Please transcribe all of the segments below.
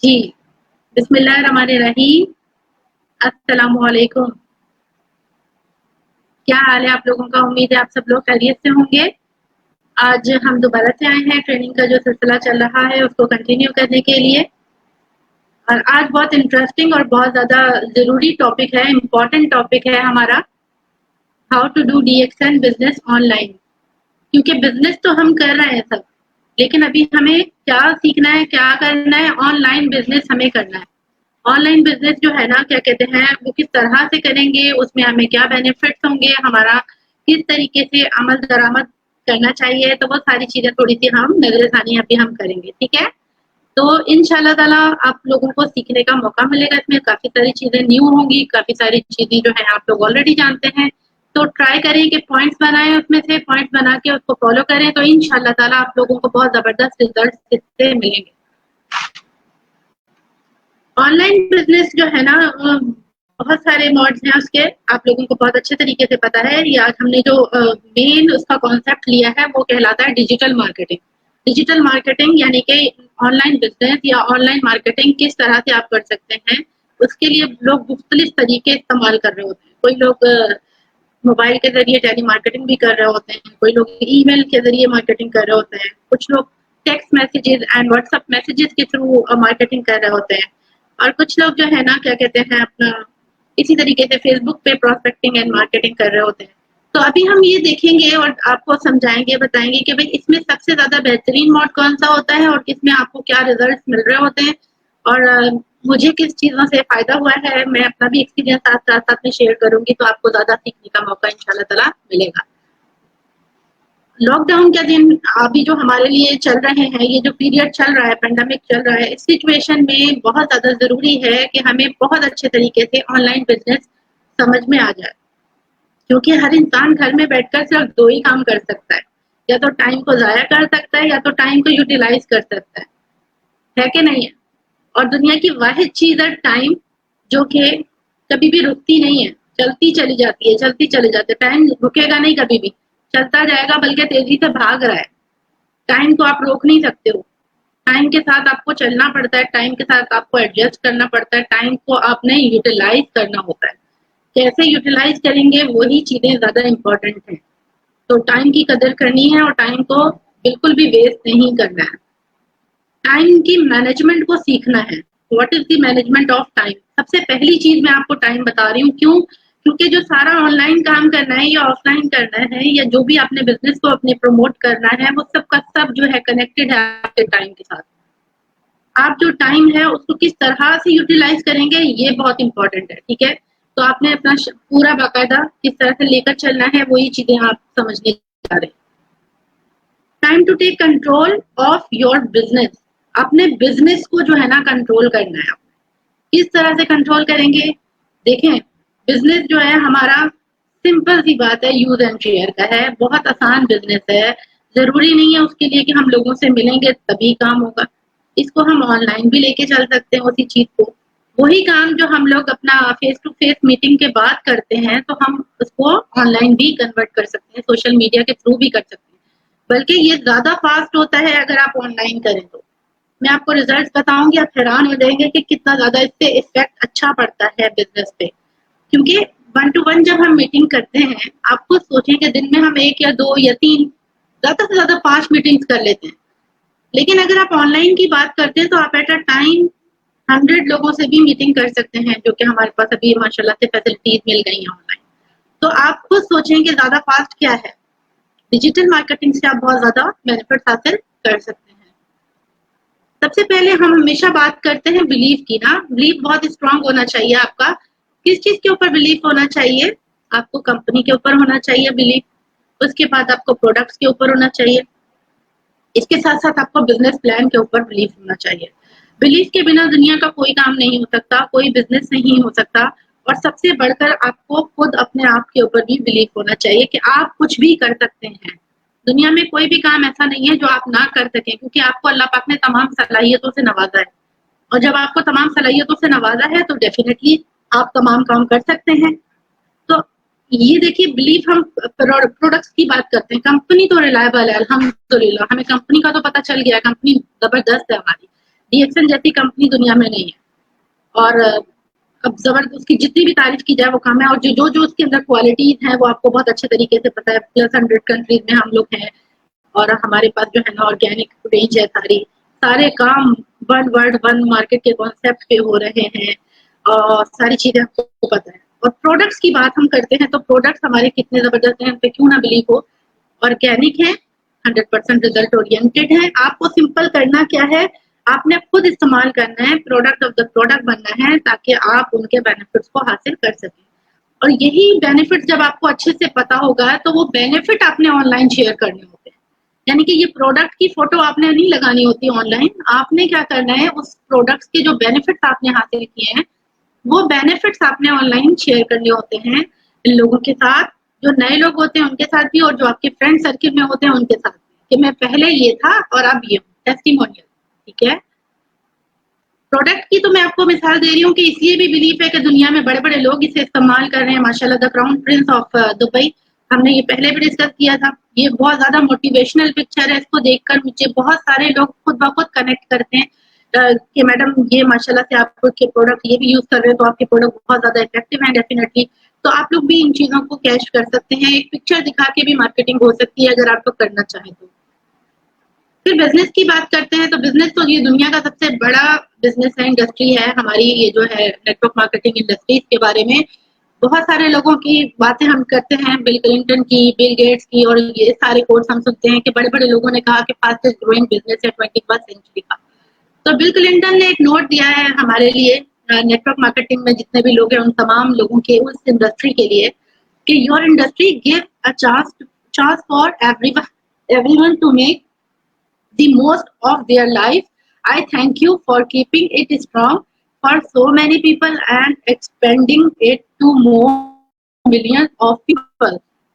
जी, बिस्मिल्लाहिर्रहमानिर्रहीम। अस्सलामु अलैकुम। क्या हाल है आप लोगों का? उम्मीद है आप सब लोग खैरियत से होंगे। आज हम दोबारा से आए हैं ट्रेनिंग का जो सिलसिला चल रहा है उसको कंटिन्यू करने के लिए। और आज बहुत इंटरेस्टिंग और बहुत ज़्यादा ज़रूरी टॉपिक है, इम्पोर्टेंट टॉपिक है हमारा, how to do DXN business online. क्योंकि बिज़नेस तो हम कर रहे हैं सब, लेकिन अभी हमें क्या सीखना है, क्या करना है, ऑनलाइन बिज़नेस हमें करना है। ऑनलाइन बिज़नेस जो है ना, क्या कहते हैं, वो किस तरह से करेंगे, उसमें हमें क्या बेनिफिट्स होंगे, हमारा किस तरीके से अमल-दरामद करना चाहिए, तो वो सारी चीज़ें थोड़ी-सी हम नज़र-ए-सानी अभी हम करेंगे, ठीक है? तो इंशाल्लाह ताला आप लोगों को सीखने का मौका मिलेगा, इसमें काफ़ी सारी चीज़ें न्यू होंगी, काफ़ी सारी चीज़ें जो हैं आप लोग ऑलरेडी जानते हैं। तो ट्राई करें कि पॉइंट्स बनाएँ, उसमें से पॉइंट्स बना के उसको फ़ॉलो करें, तो इंशाल्लाह ताला आप लोगों को बहुत ज़बरदस्त रिज़ल्ट्स इससे मिलेंगे। ऑनलाइन बिज़नेस जो है ना, बहुत सारे मोड्स हैं उसके, आप लोगों को बहुत अच्छे तरीके से पता है। या हमने जो मेन उसका कॉन्सेप्ट लिया है वो कहलाता है डिजिटल मार्केटिंग। डिजिटल मार्केटिंग यानी कि ऑनलाइन बिज़नेस या ऑनलाइन मार्केटिंग किस तरह से आप कर सकते हैं, उसके लिए लोग मुख्तलिफ तरीके इस्तेमाल कर रहे होते हैं। कोई लोग मोबाइल के ज़रिए टेली मार्केटिंग भी कर रहे होते हैं, कोई लोग ईमेल के ज़रिए मार्केटिंग कर रहे होते हैं, कुछ लोग text messages and WhatsApp messages के थ्रू मार्केटिंग कर रहे होते हैं। और कुछ लोग जो है ना, क्या कहते हैं, अपना इसी तरीके से फेसबुक पे प्रोस्पेक्टिंग एंड मार्केटिंग कर रहे होते हैं। तो अभी हम ये देखेंगे और आपको समझाएंगे, बताएंगे कि भाई इसमें सबसे ज्यादा बेहतरीन मोड कौन सा होता है और किसमें आपको क्या रिजल्ट मिल रहे होते हैं। और मुझे किस चीज़ों से फ़ायदा हुआ है, मैं अपना भी एक्सपीरियंस साथ-साथ में शेयर करूँगी, तो आपको ज़्यादा सीखने का मौका इंशाल्लाह ताला मिलेगा। लॉकडाउन के दिन अभी जो हमारे लिए चल रहे हैं, ये जो पीरियड चल रहा है, पैंडेमिक चल रहा है, इस सिचुएशन में बहुत ज़्यादा ज़रूरी है कि हमें बहुत अच्छे तरीके से ऑनलाइन बिज़नेस समझ में आ जाए। क्योंकि हर इंसान घर में बैठकर सिर्फ 2 ही काम कर सकता है, या तो टाइम को ज़ाया कर सकता है या तो टाइम को यूटिलाइज़ कर सकता है कि नहीं है? और दुनिया की वाहिद चीज़ है टाइम, जो कि कभी भी रुकती नहीं है, चलती चली जाती है, चलती चली जाती है। टाइम रुकेगा नहीं कभी भी, चलता जाएगा, बल्कि तेज़ी से भाग रहा है। टाइम को आप रोक नहीं सकते हो। टाइम के साथ आपको चलना पड़ता है, टाइम के साथ आपको एडजस्ट करना पड़ता है, टाइम को आपने यूटिलाइज़ करना होता है। कैसे यूटिलाइज़ करेंगे, वही चीज़ें ज़्यादा इम्पोर्टेंट हैं। तो टाइम की कदर करनी है और टाइम को बिल्कुल भी वेस्ट नहीं करना है। टाइम की मैनेजमेंट को सीखना है। What is the management of time? सबसे पहली चीज़ मैं आपको टाइम बता रही हूँ, क्यों? क्योंकि जो सारा ऑनलाइन काम करना है या ऑफलाइन करना है या जो भी आपने बिज़नेस को अपने प्रमोट करना है, वो सब का सब जो है कनेक्टेड है आपके टाइम के साथ। आप जो टाइम है उसको किस तरह से यूटिलाइज़ करेंगे, ये बहुत इम्पोर्टेंट है, ठीक है? तो आपने अपना पूरा बाकायदा किस तरह से लेकर चलना है, वही चीज़ें आप समझने जा रहे हैं। Time to take control of your business. अपने बिजनेस को जो है ना कंट्रोल करना है। किस तरह से कंट्रोल करेंगे? देखें, बिजनेस जो है हमारा सिंपल सी बात है, यूज एंड शेयर का है, बहुत आसान बिजनेस है। जरूरी नहीं है उसके लिए कि हम लोगों से मिलेंगे तभी काम होगा। इसको हम ऑनलाइन भी लेके चल सकते हैं उसी चीज को। वही काम जो हम लोग अपना फेस टू फेस मीटिंग के बाद करते हैं, तो हम उसको ऑनलाइन भी कन्वर्ट कर सकते हैं, सोशल मीडिया के थ्रू भी कर सकते हैं। बल्कि ये ज़्यादा फ़ास्ट होता है अगर आप ऑनलाइन करें तो। मैं आपको रिज़ल्ट्स बताऊँगी, आप हैरान हो जाएँगे कि कितना ज़्यादा इससे इफ़ेक्ट अच्छा पड़ता है बिज़नेस पे। क्योंकि वन टू वन जब हम मीटिंग करते हैं, आप खुद सोचें कि दिन में हम 1 या 2 या 3, ज़्यादा से ज़्यादा 5 मीटिंग्स कर लेते हैं। लेकिन अगर आप ऑनलाइन की बात करते हैं, तो आप एट अ टाइम 100 लोगों से भी मीटिंग कर सकते हैं, जो कि हमारे पास अभी माशाल्लाह से फैसिलिटीज़ मिल गई हैं ऑनलाइन। तो आप खुद सोचें कि ज़्यादा फ़ास्ट क्या है? डिजिटल मार्केटिंग से आप बहुत ज़्यादा बेनिफिट्स हासिल कर सकते हैं। सबसे पहले हम हमेशा बात करते हैं बिलीफ की ना, बिलीफ बहुत स्ट्रांग होना चाहिए आपका। किस चीज़ के ऊपर बिलीफ होना चाहिए? आपको कंपनी के ऊपर होना चाहिए बिलीफ, उसके बाद आपको प्रोडक्ट्स के ऊपर होना चाहिए, इसके साथ-साथ आपको बिज़नेस प्लान के ऊपर बिलीफ होना चाहिए। बिलीफ के बिना दुनिया का कोई काम नहीं हो सकता, कोई बिज़नेस नहीं हो सकता। और सबसे बढ़कर आपको खुद अपने आप के ऊपर भी बिलीफ होना चाहिए कि आप कुछ भी कर सकते हैं। दुनिया में कोई भी काम ऐसा नहीं है जो आप ना कर सकें, क्योंकि आपको अल्लाह पाक ने तमाम सलाहियतों से नवाज़ा है। और जब आपको तमाम सलाहियतों से नवाज़ा है, तो डेफ़िनेटली आप तमाम काम कर सकते हैं। तो ये देखिए, बिलीफ हम प्रोडक्ट्स की बात करते हैं, कंपनी तो रिलायबल है अल्हम्दुलिल्लाह, हमें कंपनी का तो पता चल गया है, कंपनी ज़बरदस्त है हमारी। डीएक्सन जैसी कंपनी दुनिया में नहीं है, और अब जबरदस्त उसकी जितनी भी तारीफ की जाए वो कम है, और जो जो उसके अंदर क्वालिटीज हैं वो आपको बहुत अच्छे तरीके से पता है। +100 कंट्रीज में हम लोग हैं, और हमारे पास जो है ना ऑर्गेनिक रेंज है, सारे काम वन वर्ड वन मार्केट के कॉन्सेप्ट पे हो रहे हैं, और सारी चीजें आपको पता है। और प्रोडक्ट्स की बात हम करते हैं तो प्रोडक्ट्स हमारे कितने जबरदस्त हैं, पे क्यों ना बिलीव हो। ऑर्गेनिक है, 100% रिजल्ट ओरिएंटेड है। आपको सिंपल करना क्या है, आपने खुद इस्तेमाल करना है, प्रोडक्ट ऑफ द प्रोडक्ट बनना है, ताकि आप उनके बेनिफिट्स को हासिल कर सकें। और यही बेनिफिट जब आपको अच्छे से पता होगा तो वो बेनिफिट आपने ऑनलाइन शेयर करने होते हैं। यानी कि ये प्रोडक्ट की फोटो आपने नहीं लगानी होती ऑनलाइन, आपने क्या करना है, उस प्रोडक्ट्स के जो बेनिफिट्स आपने हासिल किए हैं वो बेनिफिट्स आपने ऑनलाइन शेयर करने होते हैं लोगों के साथ, जो नए लोग होते हैं उनके साथ भी, और जो आपके फ्रेंड सर्किल में होते हैं उनके साथ भी, कि मैं पहले ये था और अब ये हूँ, टेस्टिमोनियल। ठीक है, प्रोडक्ट की तो मैं आपको मिसाल दे रही हूँ कि इसलिए भी बिलीफ है कि दुनिया में बड़े बड़े लोग इसे इस्तेमाल कर रहे हैं। माशाल्लाह, the crown Prince of Dubai, हमने ये पहले भी डिस्कस किया था। ये बहुत ज्यादा मोटिवेशनल पिक्चर है, इसको देखकर मुझे बहुत सारे लोग खुद ब खुद कनेक्ट करते हैं कि मैडम ये माशाल्लाह से आप के प्रोडक्ट ये भी यूज कर रहे हैं तो आपके प्रोडक्ट बहुत ज्यादा इफेक्टिव है। डेफिनेटली तो आप लोग भी इन चीजों को कैच कर सकते हैं, एक पिक्चर दिखा के भी मार्केटिंग हो सकती है अगर आप लोग करना चाहें तो। फिर बिजनेस की बात करते हैं तो बिजनेस तो ये दुनिया का सबसे बड़ा बिजनेस है, इंडस्ट्री है हमारी, ये जो है नेटवर्क मार्केटिंग इंडस्ट्रीज के बारे में बहुत सारे लोगों की बातें हम करते हैं, बिल क्लिंटन की, बिल गेट्स की, और ये सारे कोर्स हम सुनते हैं कि बड़े बड़े लोगों ने कहा कि फास्टेस्ट ग्रोइंग बिजनेस है 21st सेंचुरी का। तो बिल क्लिंटन ने एक नोट दिया है हमारे लिए, नेटवर्क मार्केटिंग में जितने भी लोग हैं उन तमाम लोगों के, उस इंडस्ट्री के लिए, कि your industry give a chance for everyone to make the most of their life. I thank you for keeping it strong for so many people and expanding it to more millions of people.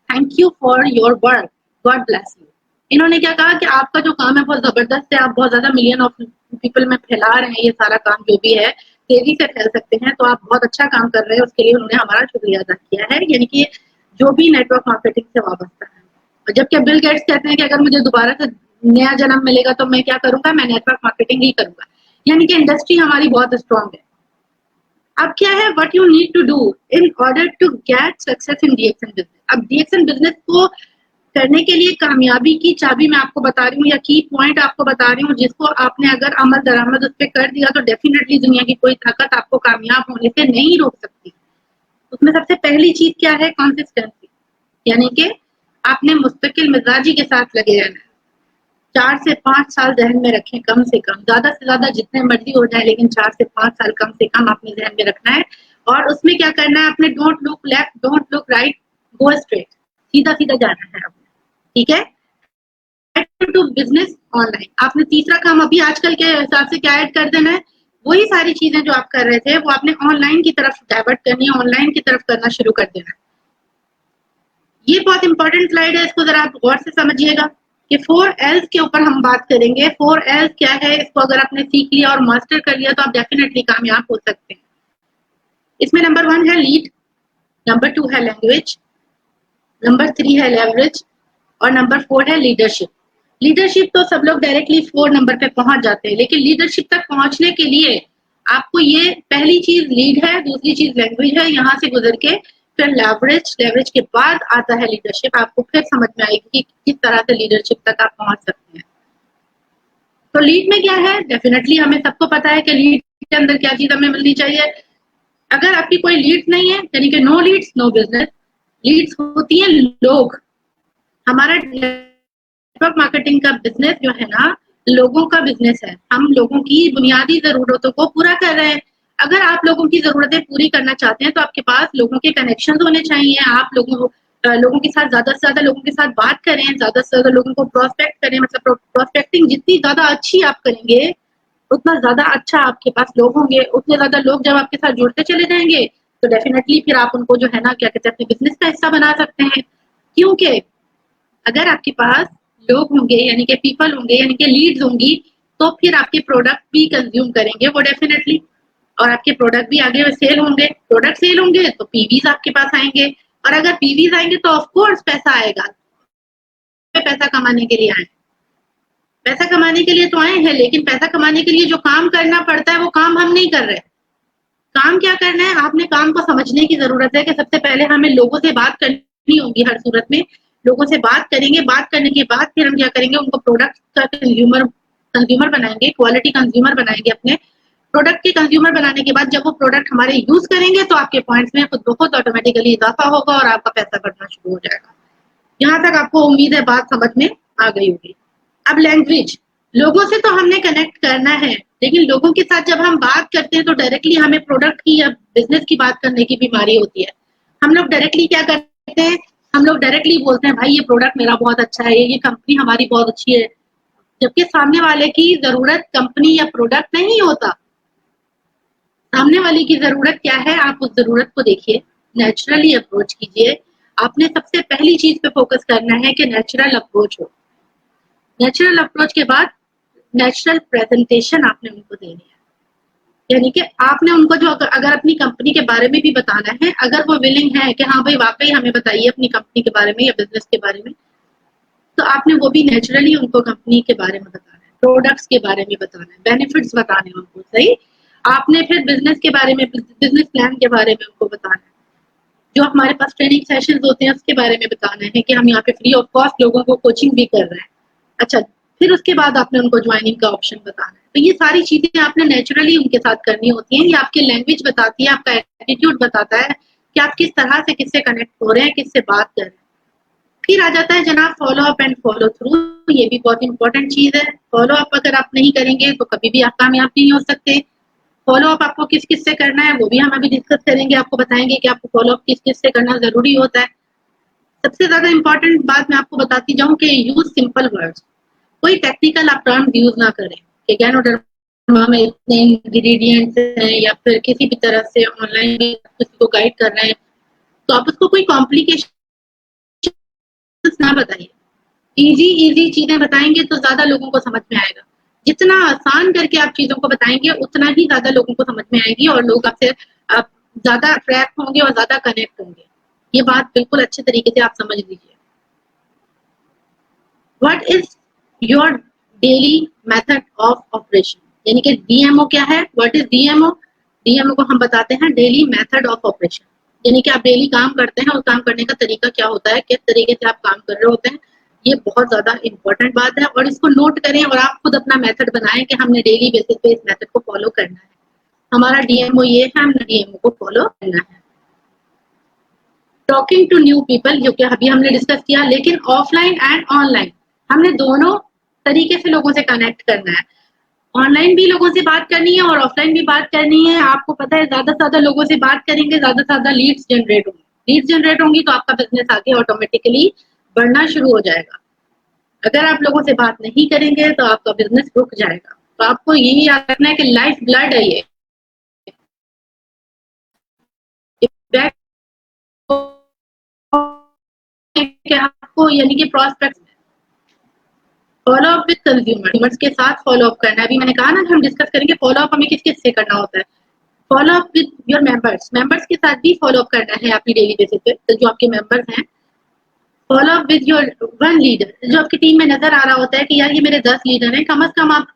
Thank you for your work. God bless you. इन्होंने क्या कहा कि आपका जो काम है बहुत जबरदस्त है, आप बहुत ज्यादा मिलियन ऑफ पीपल में फैला रहे हैं, ये सारा काम जो भी है तेजी से फैल सकते हैं, तो आप बहुत अच्छा काम कर रहे हैं, उसके लिए उन्होंने हमारा शुक्रिया अदा किया है। यानी कि जो भी नेटवर्क मार्केटिंग से वाबस्ता है। और जबकि बिल गेट्स कहते हैं कि अगर मुझे दोबारा से नया जन्म मिलेगा तो मैं क्या करूंगा, मैं नेटवर्क मार्केटिंग ही करूंगा। यानी कि इंडस्ट्री हमारी बहुत स्ट्रांग है। अब क्या है, what you need to do in order to get success in DXN business. अब डीएक्सन बिजनेस को करने के लिए कामयाबी की चाबी मैं आपको बता रही हूँ, या की पॉइंट आपको बता रही हूँ, जिसको आपने अगर अमल दरामद उस पर कर दिया तो डेफिनेटली दुनिया की कोई ताकत आपको कामयाब होने से नहीं रोक सकती। उसमें सबसे पहली चीज क्या है, कंसिस्टेंसी। यानी कि आपने मुस्तकिल मिजाजी के साथ लगे रहना है। 4 से 5 साल ज़हन में रखें, कम से कम, ज़्यादा से ज़्यादा जितने मर्जी हो जाए, लेकिन 4 से 5 साल कम से कम अपने ज़हन में रखना है। और उसमें क्या करना है, अपने don't look left, don't look right, go straight, सीधा-सीधा जाना है आपने। ठीक है? टू बिजनेस ऑनलाइन, आपने तीसरा काम अभी आजकल के हिसाब से क्या ऐड कर देना है, वही सारी चीजें जो आप कर रहे थे वो आपने ऑनलाइन की तरफ डाइवर्ट करनी है, ऑनलाइन की तरफ करना शुरू कर देना है। ये बहुत इंपॉर्टेंट स्लाइड है, इसको जरा आप गौर से समझिएगा कि 4 L's के ऊपर हम बात करेंगे। 4 L's क्या है, इसको अगर आपने सीख लिया और मास्टर कर लिया तो आप डेफिनेटली कामयाब हो सकते हैं। इसमें नंबर 1 है लीड, नंबर 2 है लैंग्वेज, नंबर 3 है लेवरेज, और नंबर 4 है लीडरशिप। लीडरशिप तो सब लोग डायरेक्टली 4 नंबर पे पहुंच जाते हैं, लेकिन लीडरशिप तक पहुंचने के लिए आपको ये पहली चीज लीड है, दूसरी चीज लैंग्वेज है, यहाँ से गुजर के फिर लेवरेज, लेवरेज के बाद आता है लीडरशिप। आपको फिर समझ में आएगी कि किस तरह से लीडरशिप तक आप पहुंच सकते हैं। तो लीड में क्या है, डेफिनेटली हमें सबको पता है कि लीड के अंदर क्या चीज हमें मिलनी चाहिए। अगर आपकी कोई लीड्स नहीं है, यानी कि no leads no business. Leads होती है लोग। हमारा नेटवर्क मार्केटिंग का बिजनेस जो है ना, लोगों का बिजनेस है। हम लोगों की बुनियादी जरूरतों को पूरा कर रहे हैं। अगर आप लोगों की जरूरतें पूरी करना चाहते हैं तो आपके पास लोगों के कनेक्शन होने चाहिए। आप लोगों के साथ ज्यादा से ज्यादा लोगों के साथ बात करें, ज्यादा से ज्यादा लोगों को प्रोस्पेक्ट करें। मतलब प्रोस्पेक्टिंग जितनी ज्यादा अच्छी आप करेंगे उतना ज्यादा अच्छा आपके पास लोग होंगे। उतने ज्यादा लोग जब आपके साथ जुड़ते चले जाएंगे तो डेफिनेटली फिर आप उनको जो है ना, क्या कहते हैं, अपने बिजनेस का हिस्सा बना सकते हैं। क्योंकि अगर आपके पास लोग होंगे, यानी कि पीपल होंगे, यानी कि लीड्स होंगी, तो फिर आपके प्रोडक्ट भी कंज्यूम करेंगे वो डेफिनेटली, और आपके प्रोडक्ट भी आगे सेल होंगे। प्रोडक्ट सेल होंगे तो पीवीज आपके पास आएंगे, और अगर पीवीज आएंगे तो ऑफकोर्स पैसा आएगा। पैसा कमाने के लिए आए, पैसा कमाने के लिए तो आए हैं, लेकिन पैसा कमाने के लिए जो काम करना पड़ता है वो काम हम नहीं कर रहे। काम क्या करना है, आपने काम को समझने की ज़रूरत है कि सबसे पहले हमें लोगों से बात करनी होगी हर सूरत में। लोगों से बात करेंगे, बात करने के बाद फिर हम क्या करेंगे, उनको प्रोडक्ट का कंज्यूमर बनाएँगे, क्वालिटी कंज्यूमर बनाएँगे अपने। प्रोडक्ट के कंज्यूमर बनाने के बाद जब वो प्रोडक्ट हमारे यूज़ करेंगे तो आपके पॉइंट्स में खुद ब खुद ऑटोमेटिकली इज़ाफ़ा होगा और आपका पैसा बढ़ना शुरू हो जाएगा। यहाँ तक आपको उम्मीद है बात समझ में आ गई होगी। अब लैंग्वेज, लोगों से तो हमने कनेक्ट करना है, लेकिन लोगों के साथ जब हम बात करते हैं तो डायरेक्टली हमें प्रोडक्ट की या बिज़नेस की बात करने की बीमारी होती है। हम लोग डायरेक्टली क्या करते हैं, हम लोग डायरेक्टली बोलते हैं भाई ये प्रोडक्ट मेरा बहुत अच्छा है, ये कंपनी हमारी बहुत अच्छी है, जबकि सामने वाले की ज़रूरत कंपनी या प्रोडक्ट नहीं होता। सामने वाले की ज़रूरत क्या है, आप उस ज़रूरत को देखिए, नेचुरली अप्रोच कीजिए। आपने सबसे पहली चीज़ पे फ़ोकस करना है कि नेचुरल अप्रोच हो। नेचुरल अप्रोच के बाद नेचुरल प्रेजेंटेशन आपने उनको देनी है। यानी कि आपने उनको जो अगर अपनी कंपनी के बारे में भी बताना है, अगर वो विलिंग है कि हाँ भाई वाक़ई हमें बताइए अपनी कंपनी के बारे में या बिज़नेस के बारे में, तो आपने वो भी नेचुरली उनको कंपनी के बारे में बताना है, प्रोडक्ट्स के बारे में बताना है, बेनिफिट्स बताने हैं उनको, सही? आपने फिर बिज़नेस के बारे में, बिज़नेस प्लान के बारे में उनको बताना है। जो हमारे पास ट्रेनिंग सेशंस होते हैं उसके बारे में बताना है कि हम यहाँ पे फ्री ऑफ कॉस्ट लोगों को कोचिंग भी कर रहे हैं। अच्छा, फिर उसके बाद आपने उनको ज्वाइनिंग का ऑप्शन बताना है। तो ये सारी चीज़ें आपने नेचुरली उनके साथ करनी होती हैं। ये आपकी लैंग्वेज बताती है, आपका एटीट्यूड बताता है कि आप किस तरह से किससे कनेक्ट हो रहे हैं, किससे बात कर रहे हैं। फिर आ जाता है जनाब follow up and follow through. ये भी बहुत इंपॉर्टेंट चीज़ है। फॉलो अप अगर आप नहीं करेंगे तो कभी भी आप कामयाब नहीं हो सकते। फॉलो अप आपको किस-किस से करना है वो भी हम अभी डिस्कस करेंगे, आपको बताएँगे कि आपको फॉलो अप किस-किस से करना ज़रूरी होता है। सबसे ज़्यादा इम्पोर्टेंट बात मैं आपको बताती जाऊँ कि यूज़ सिंपल वर्ड्स। कोई टेक्निकल आप टर्म्स यूज़ ना करें कि गैनोडर्मा में इतने इंग्रीडिएंट्स हैं या फिर किसी भी तरह से ऑनलाइन भी किसी को गाइड कर रहे हैं, तो आप उसको कोई कॉम्प्लिकेशंस ना बताइए। ईज़ी चीज़ें बताएँगे तो ज़्यादा लोगों को समझ में आएगा। जितना आसान करके आप चीज़ों को बताएँगे, उतना ही ज़्यादा लोगों को समझ में आएगी और लोग आपसे ज़्यादा अट्रैक्ट होंगे और ज़्यादा कनेक्ट होंगे। ये बात बिल्कुल अच्छे तरीके से आप समझ लीजिए। What is your daily method of operation? यानी कि डीएमओ क्या है? What is DMO? डीएमओ को हम बताते हैं डेली मेथड ऑफ ऑपरेशन। यानी कि आप डेली काम करते हैं और काम करने का तरीका क्या होता है, किस तरीके से आप काम कर रहे होते हैं। ये बहुत ज़्यादा इम्पोर्टेंट बात है और इसको नोट करें और आप खुद अपना मेथड बनाएँ कि हमने डेली बेसिस पे इस मेथड को फॉलो करना है। हमारा डीएमओ ये है, हमने डीएमओ को फॉलो करना है। टॉकिंग टू न्यू पीपल जो कि अभी हमने डिस्कस किया, लेकिन ऑफलाइन एंड ऑनलाइन हमने दोनों तरीके से लोगों से कनेक्ट करना है। ऑनलाइन भी लोगों से बात करनी है और ऑफलाइन भी बात करनी है। आपको पता है ज़्यादा से ज़्यादा लोगों से बात करेंगे, ज़्यादा से ज़्यादा लीड्स जनरेट होंगी। लीड्स जनरेट होंगी तो आपका बिज़नेस आगे ऑटोमेटिकली बढ़ना शुरू हो जाएगा। अगर आप लोगों से बात नहीं करेंगे तो आपका बिज़नेस रुक जाएगा। तो आपको यही याद रखना है कि लाइफ ब्लड है ये। इफ़ेक्ट कि आपको यानी कि prospects follow up with consumers के साथ फॉलो अप करना है। अभी मैंने कहा ना कि हम डिस्कस करेंगे फॉलो अप हमें किस-किस से करना होता है। Follow up with your members के साथ भी फॉलो अप करना है अपनी डेली बेसिस पे। तो जो आपके मेंबर्स हैं, follow up with your one leader. जो आपकी टीम में नज़र आ रहा होता है कि यार ये मेरे 10 लीडर हैं, कम से कम आप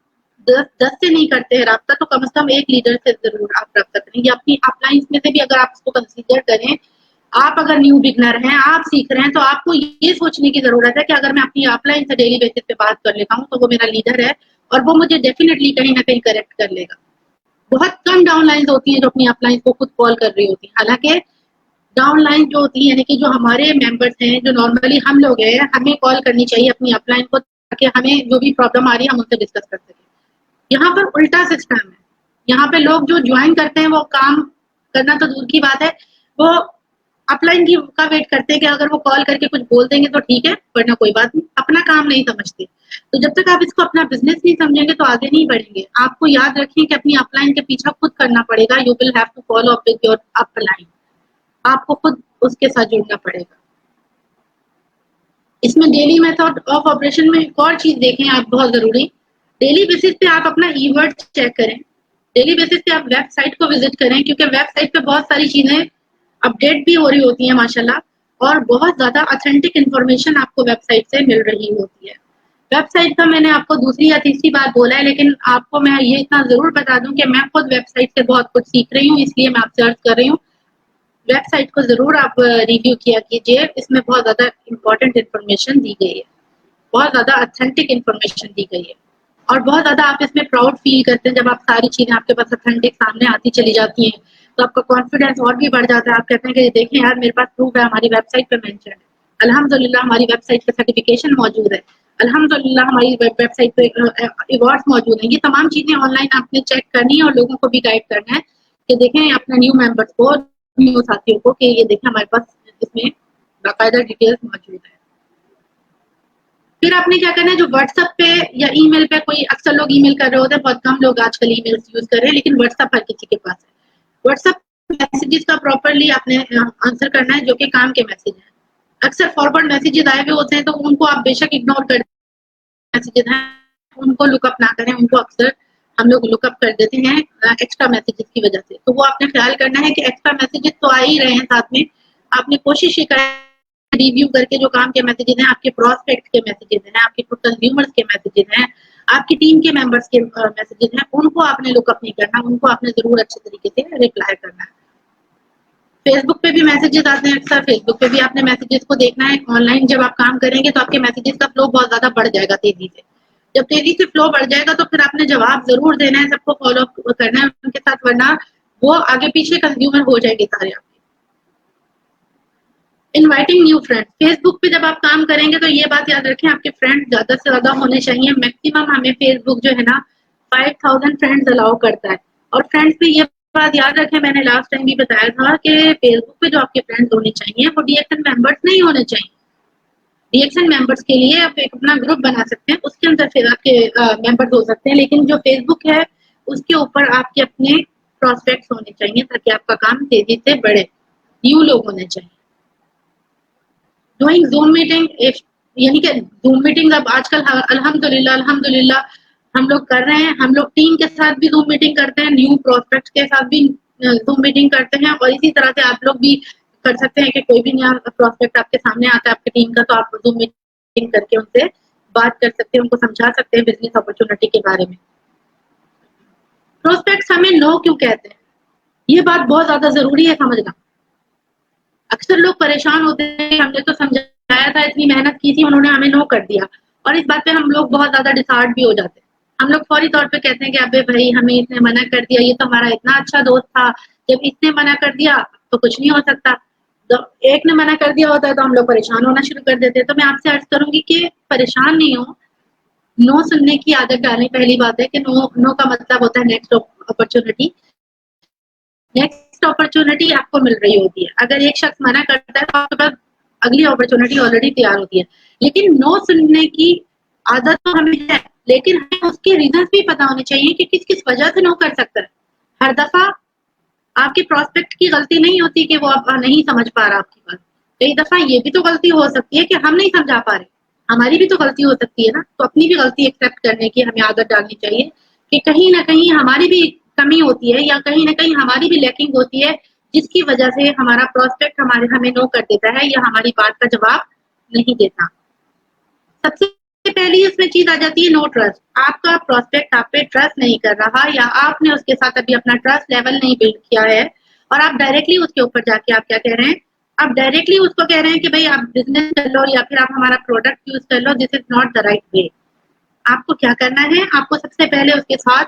10 से नहीं करते हैं राब्ता तो कम से कम एक लीडर से ज़रूर आप राब्ता करें। या अपनी अपलाइंस में से भी अगर आप इसको कंसीडर करें, आप अगर न्यू बिगनर हैं, आप सीख रहे हैं, तो आपको ये सोचने की ज़रूरत है कि अगर मैं अपनी अपलाइन से डेली बेसिस पे बात कर लेता हूँ, तो वो मेरा लीडर है और वो मुझे डेफिनिटली कहीं न कहीं करेक्ट कर लेगा। बहुत कम डाउनलाइन्स होती हैं जो अपनी अपलाइन को खुद कॉल कर रही होती हैं। हालाँकि डाउनलाइन जो होती है यानी कि जो हमारे मेंबर्स हैं, जो नॉर्मली हम लोग हैं, हमें कॉल करनी चाहिए अपनी अपलाइन को ताकि हमें जो भी प्रॉब्लम आ रही है हम उनसे डिस्कस कर सकें। यहाँ पर उल्टा सिस्टम है। यहाँ पे लोग जो ज्वाइन करते हैं वो काम करना तो दूर की बात है, वो अपलाइन की का वेट करते हैं कि अगर वो कॉल करके कुछ बोल देंगे तो ठीक है, वरना कोई बात नहीं, अपना काम नहीं समझते। तो जब तक आप इसको अपना बिज़नेस नहीं समझेंगे तो आगे नहीं बढ़ेंगे। आपको याद रखिए कि अपनी अपलाइन के पीछा खुद करना पड़ेगा। You will have to follow up with your upline. आपको खुद उसके साथ जुड़ना पड़ेगा। इसमें डेली मेथड ऑफ ऑपरेशन में एक और चीज़ देखें आप बहुत ज़रूरी, डेली बेसिस पे आप अपना कीवर्ड चेक करें। डेली बेसिस पे आप वेबसाइट को विज़िट करें क्योंकि वेबसाइट पे बहुत सारी चीज़ें अपडेट भी हो रही होती हैं माशाल्लाह और बहुत ज़्यादा ऑथेंटिक इन्फॉर्मेशन आपको वेबसाइट से मिल रही होती है। वेबसाइट का मैंने आपको दूसरी या तीसरी बार बोला है, लेकिन आपको मैं ये इतना ज़रूर बता दूँ कि मैं खुद वेबसाइट से बहुत कुछ सीख रही हूँ, इसलिए मैं आपसे अर्ज़ कर रही हूँ, वेबसाइट को ज़रूर आप रिव्यू किया कीजिए, इसमें बहुत ज़्यादा इम्पोर्टेंट इन्फॉर्मेशन दी गई है, बहुत ज़्यादा ऑथेंटिक इन्फॉर्मेशन दी गई है और बहुत ज़्यादा आप इसमें प्राउड फील करते हैं जब आप सारी चीज़ें आपके पास ऑथेंटिक सामने आती चली जाती हैं, तो आपका कॉन्फिडेंस और भी बढ़ जाता है। आप कहते हैं कि देखें यार मेरे पास प्रूफ है, हमारी वेबसाइट पे मेंशन है। अल्हम्दुलिल्लाह हमारी वेबसाइट पे सर्टिफिकेशन मौजूद है। अल्हम्दुलिल्लाह हमारी वेबसाइट पे अवार्ड्स मौजूद हैं। ये तमाम चीज़ें ऑनलाइन आपने चेक करनी है और लोगों को भी गाइड करना है कि देखें अपने न्यू मेंबर्स को, न्यू साथियों को कि ये देखें हमारे पास इसमें बाकायदा डिटेल्स मौजूद है। फिर आपने क्या करना है, जो व्हाट्सएप पे या ईमेल पे कोई अक्सर लोग ईमेल कर रहे होते हैं, बहुत कम लोग आजकल ईमेल्स यूज कर रहे हैं, लेकिन व्हाट्सएप हर किसी के पास है। व्हाट्सएप मैसेजेस का प्रॉपर्ली आपने आंसर करना है जो कि काम के मैसेज हैं। अक्सर फॉरवर्ड मैसेजेस आए हुए होते हैं तो उनको आप बेशक इग्नोर कर, मैसेजेस हैं उनको लुकअप ना करें, उनको अक्सर हम लोग लुकअप कर देते हैं एक्स्ट्रा मैसेजेस की वजह से। तो वो आपने ख्याल करना है कि एक्स्ट्रा मैसेजेस तो आ ही रहे हैं, साथ में आपने कोशिश ये करें रिव्यू करके जो काम के मैसेजेस हैं, आपके प्रोस्पेक्ट के मैसेजेस हैं, आपके खुद कंज्यूमर्स के मैसेजेस हैं, आपकी टीम के मेंबर्स के मैसेजेस हैं, उनको आपने लुकअप नहीं करना, उनको आपने जरूर अच्छे तरीके से रिप्लाई करना है। फेसबुक पे भी मैसेजेस आते हैं अक्सर, फेसबुक पे भी आपने मैसेजेस को देखना है। ऑनलाइन जब आप काम करेंगे तो आपके मैसेजेस का फ्लो बहुत ज्यादा बढ़ जाएगा तेजी से। जब तेजी से फ्लो बढ़ जाएगा तो फिर आपने जवाब जरूर देना है, सबको फॉलो करना है उनके साथ, वरना वो आगे पीछे कंज्यूमर हो जाएंगे सारे आपके। इनवाइटिंग न्यू फ्रेंड्स, फेसबुक पे जब आप काम करेंगे तो ये बात याद रखें आपके फ्रेंड्स ज्यादा से ज्यादा होने चाहिए। मैक्सिमम हमें फेसबुक जो है ना 5000 फ्रेंड्स अलाउ करता है। और फ्रेंड्स में ये बात याद रखें, मैंने लास्ट टाइम भी बताया था कि फेसबुक पे जो आपके फ्रेंड्स होने चाहिए वो डीएक्सन मेंबर्स नहीं होने चाहिए। डीएक्सन मेंबर्स के लिए आप एक अपना ग्रुप बना सकते हैं, उसके अंदर फिर आपके मेंबर्स हो सकते हैं, लेकिन जो फेसबुक है उसके ऊपर आपके अपने प्रोस्पेक्ट्स होने चाहिए ताकि आपका काम तेजी से बढ़े, न्यू लोग होने चाहिए। डूइंग ज़ूम मीटिंग, यानी कि ज़ूम मीटिंग अब आजकल अल्हम्दुलिल्लाह हम लोग कर रहे हैं। हम लोग टीम के साथ भी ज़ूम मीटिंग करते हैं, न्यू प्रोस्पेक्ट्स के साथ भी ज़ूम मीटिंग करते हैं और इसी तरह से आप लोग भी कर सकते हैं कि कोई भी नया प्रोस्पेक्ट आपके सामने आता है आपकी टीम का, तो आप ज़ूम मीटिंग करके उनसे बात कर सकते हैं, उनको समझा सकते हैं बिजनेस अपॉर्चुनिटी के बारे में। प्रोस्पेक्ट्स हमें नो क्यों कहते हैं, ये बात बहुत ज़्यादा ज़रूरी है समझना। अक्सर लोग परेशान होते हैं, हमने तो समझाया था, इतनी मेहनत की थी, उन्होंने हमें नो कर दिया और इस बात पे हम लोग बहुत ज़्यादा डिसहार्ट भी हो जाते हैं। हम लोग फौरी तौर पे कहते हैं कि अबे भाई हमें इसने मना कर दिया, ये तो हमारा इतना अच्छा दोस्त था, जब इसने मना कर दिया तो कुछ नहीं हो सकता। जब एक ने मना कर दिया होता है तो हम लोग परेशान होना शुरू कर देते हैं। तो मैं आपसे अर्ज करूंगी कि परेशान नहीं हो, नो सुनने की आदत डालें। पहली बात है कि नो नो का मतलब होता है नेक्स्ट अपॉर्चुनिटी। नेक्स्ट अपॉर्चुनिटी आपको मिल रही होती है। अगर एक शख्स मना करता है तो आपके पास अगली अपॉर्चुनिटी ऑलरेडी तैयार होती है। लेकिन नो सुनने की आदत तो हमें है, लेकिन हमें उसके रीजंस भी पता होने चाहिए कि किस किस वजह से नो कर सकता है। हर दफा आपके प्रोस्पेक्ट की गलती नहीं होती कि वो आप नहीं समझ पा रहा आपकी बात। कई दफा ये भी तो गलती हो सकती है कि हम नहीं समझा पा रहे, हमारी भी तो गलती हो सकती है ना। तो अपनी भी गलती एक्सेप्ट करने की हमें आदत डालनी चाहिए कि कहीं ना कहीं हमारी भी कमी होती है या कहीं ना कहीं हमारी भी लैकिंग होती है, जिसकी वजह से हमारा प्रोस्पेक्ट हमें नो कर देता है या हमारी बात का जवाब नहीं देता। सबसे पहली इसमें चीज आ जाती है नो ट्रस्ट। आपका प्रोस्पेक्ट आप पे ट्रस्ट नहीं कर रहा या आपने उसके साथ अभी अपना ट्रस्ट लेवल नहीं बिल्ड किया है और आप डायरेक्टली उसके ऊपर जाके आप क्या कह रहे हैं, आप डायरेक्टली उसको कह रहे हैं कि भाई आप बिजनेस कर लो या फिर आप हमारा प्रोडक्ट यूज कर लो, this is not the right way. आपको क्या करना है, आपको सबसे पहले उसके साथ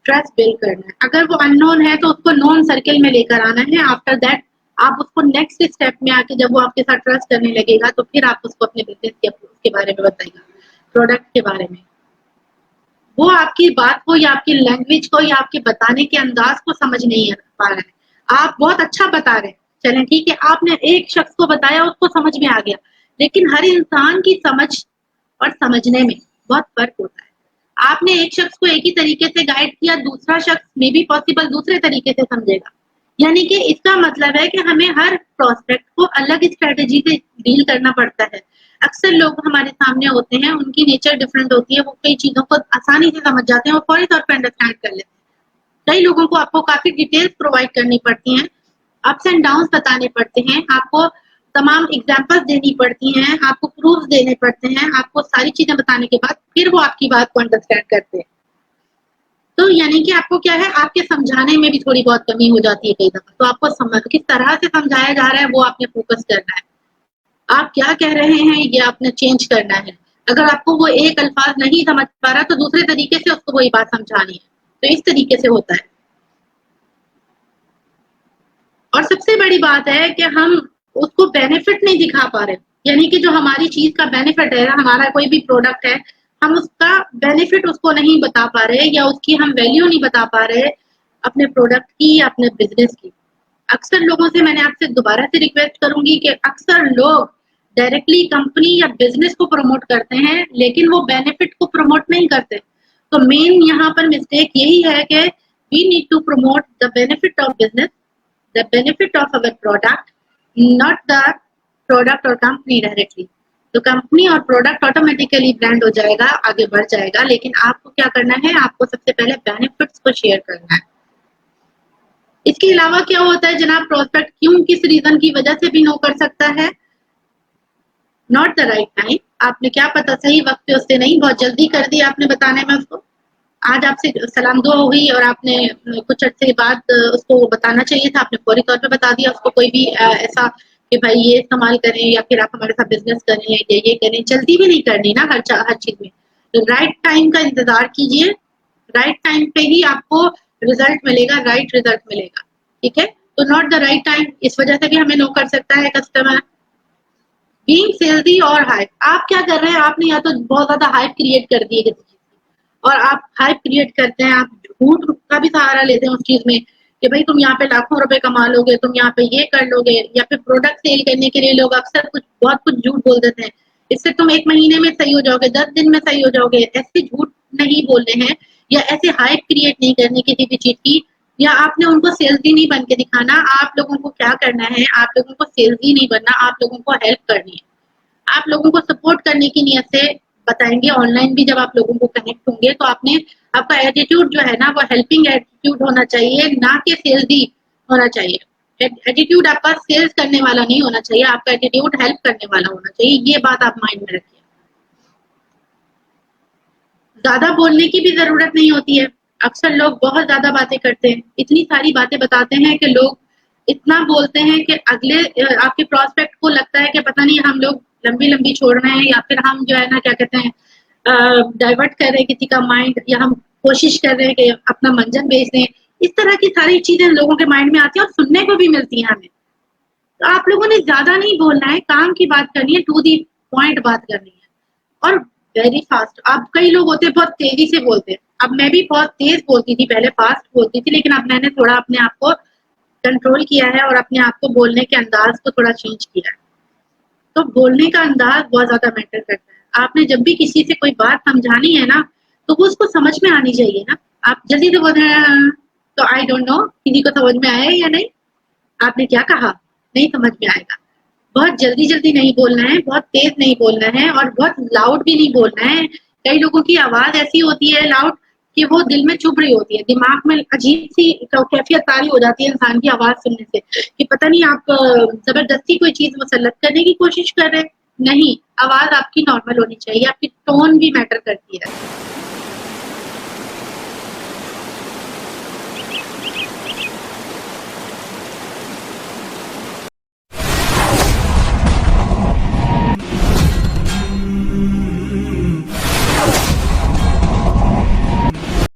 ट्रस्ट बिल्ड करना है। अगर वो अननोन है तो उसको नोन सर्किल में लेकर आना है। आफ्टर दैट आप उसको नेक्स्ट स्टेप में आके जब वो आपके साथ ट्रस्ट करने लगेगा तो फिर आप उसको अपने बिजनेस के बारे में बताइएगा, प्रोडक्ट के बारे में। वो आपकी बात को या आपकी लैंग्वेज को या आपके बताने के अंदाज को समझ नहीं पा रहा है। आप बहुत अच्छा बता रहे हैं, चलें ठीक है, आपने एक शख्स को बताया उसको समझ में आ गया, लेकिन हर इंसान की समझ और समझने में बहुत फर्क होता है। आपने एक शख्स को एक ही तरीके से गाइड किया, दूसरा शख्स मे बी पॉसिबल दूसरे तरीके से समझेगा। यानी कि इसका मतलब है कि हमें हर प्रोस्पेक्ट को अलग स्ट्रेटेजी से डील करना पड़ता है। अक्सर लोग हमारे सामने होते हैं, उनकी नेचर डिफरेंट होती है, वो कई चीजों को आसानी से समझ जाते हैं और फौरी तौर पर अंडरस्टैंड कर लेते हैं। कई लोगों को आपको काफी डिटेल्स प्रोवाइड करनी पड़ती हैं, अप्स एंड डाउन्स बताने पड़ते हैं, आपको तमाम एग्जाम्पल्स देनी पड़ती हैं, आपको प्रूफ देने पड़ते हैं, आपको सारी चीजें बताने के बाद फिर वो आपकी बात को अंडरस्टैंड करते हैं। तो यानी कि आपको क्या है, आपके समझाने में भी थोड़ी बहुत कमी हो जाती है कई दफा। तो आपको समझ किस तरह से समझाया जा रहा है वो आपने फोकस करना है। आप क्या कह रहे हैं ये आपने चेंज करना है। अगर आपको वो एक अल्फाज नहीं समझ पा रहा तो दूसरे तरीके से उसको वही बात समझानी है। तो इस तरीके से होता है। और सबसे बड़ी बात है कि हम उसको बेनिफिट नहीं दिखा पा रहे, यानी कि जो हमारी चीज का बेनिफिट है, हमारा कोई भी प्रोडक्ट है, हम उसका बेनिफिट उसको नहीं बता पा रहे या उसकी हम वैल्यू नहीं बता पा रहे अपने प्रोडक्ट की या अपने बिजनेस की। अक्सर लोगों से मैंने आपसे दोबारा से रिक्वेस्ट करूंगी कि अक्सर लोग डायरेक्टली कंपनी या बिजनेस को प्रमोट करते हैं लेकिन वो बेनिफिट को प्रमोट नहीं करते। तो मेन यहाँ पर मिस्टेक यही है कि we need to promote the benefit of business, the benefit of our product, not the product और company directly। तो कंपनी और प्रोडक्ट ऑटोमेटिकली ब्रांड हो जाएगा, आगे बढ़ जाएगा, लेकिन आपको क्या करना है, आपको सबसे पहले बेनिफिट्स को शेयर करना है। इसके अलावा क्या होता है जनाब, प्रोस्पेक्ट क्यों किस रीजन की वजह से भी नो कर सकता है, नॉट द राइट टाइम। आपने क्या पता सही वक्त पे उससे नहीं, बहुत जल्दी कर दी आपने बताने में उसको। आज आपसे सलाम दुआ हुई और आपने कुछ अर्से बाद उसको बताना चाहिए था, आपने फौरी तौर पे बता दिया उसको। कोई भी ऐसा कि भाई ये इस्तेमाल करें या फिर आप हमारे साथ बिजनेस करें या ये करें, जल्दी भी नहीं करनी ना हर चीज में। तो राइट टाइम का इंतजार कीजिए, राइट टाइम पे ही आपको रिजल्ट मिलेगा, राइट रिजल्ट मिलेगा। ठीक है, तो नॉट द राइट टाइम, इस वजह से भी हमें नो कर सकता है कस्टमर। बीइंग सेल्सी और हाइप, आप क्या कर रहे हैं, आपने या तो बहुत ज्यादा हाइप क्रिएट कर दी है किसी चीज की, और आप हाइप क्रिएट करते हैं, आप झूठ का भी सहारा लेते हैं उस चीज में कि भाई तुम यहाँ पे लाखों रुपए कमा लोगे, तुम यहाँ पे ये कर लोगे, या फिर प्रोडक्ट सेल करने के लिए लोग अक्सर बहुत कुछ झूठ बोल देते हैं। इससे तुम 1 महीने में सही हो जाओगे, 10 दिन में सही हो जाओगे, ऐसे झूठ नहीं बोलने हैं या ऐसे हाइप क्रिएट नहीं करनी किसी भी चीज की, या आपने उनको सेल्सी नहीं बन के दिखाना। आप लोगों को क्या करना है, आप लोगों को सेल्सी नहीं बनना, आप लोगों को हेल्प करनी है, आप लोगों को सपोर्ट करने की नीयत से बताएंगे। ऑनलाइन भी जब आप लोगों को कनेक्ट होंगे तो आपने आपका एटीट्यूड जो है ना वो हेल्पिंग एटीट्यूड होना चाहिए, ना कि सेल्सी होना चाहिए। एटीट्यूड आपका सेल्स करने वाला नहीं होना चाहिए, आपका एटीट्यूड हेल्प करने वाला होना चाहिए। ये बात आप माइंड में रखिए। ज्यादा बोलने की भी जरूरत नहीं होती है। अक्सर लोग बहुत ज्यादा बातें करते हैं, इतनी सारी बातें बताते हैं कि लोग इतना बोलते हैं कि अगले आपके प्रोस्पेक्ट को लगता है कि पता नहीं हम लोग लंबी लंबी छोड़ रहे हैं या फिर हम जो है ना क्या कहते हैं डाइवर्ट कर रहे हैं किसी का माइंड, या हम कोशिश कर रहे हैं कि अपना मंजन बेच दें। इस तरह की सारी चीजें लोगों के माइंड में आती है और सुनने को भी मिलती है हमें। तो आप लोगों ने ज्यादा नहीं बोलना है, काम की बात करनी है, टू दी पॉइंट बात करनी है और वेरी फास्ट। अब कई लोग होते हैं बहुत तेजी से बोलते हैं, अब मैं भी बहुत तेज बोलती थी पहले, फास्ट बोलती थी, लेकिन अब मैंने थोड़ा अपने आप को कंट्रोल किया है और अपने आप को बोलने के अंदाज को थोड़ा चेंज किया है। तो बोलने का अंदाज बहुत ज्यादा मैटर करता है। आपने जब भी किसी से कोई बात समझानी है ना तो वो उसको समझ में आनी चाहिए ना। आप जल्दी से बोल रहे हैं तो आई डोंट नो किसी को समझ में आया या नहीं, आपने क्या कहा नहीं समझ में आएगा। बहुत जल्दी जल्दी नहीं बोलना है, बहुत तेज नहीं बोलना है और बहुत लाउड भी नहीं बोलना है। कई लोगों की आवाज ऐसी होती है लाउड कि वो दिल में चुभ रही होती है, दिमाग में अजीब सी कैफियत तारी हो जाती है इंसान की आवाज सुनने से कि पता नहीं आप जबरदस्ती कोई चीज मुसल्लत करने की कोशिश कर रहे हैं। नहीं, आवाज आपकी नॉर्मल होनी चाहिए, आपकी टोन भी मैटर करती है।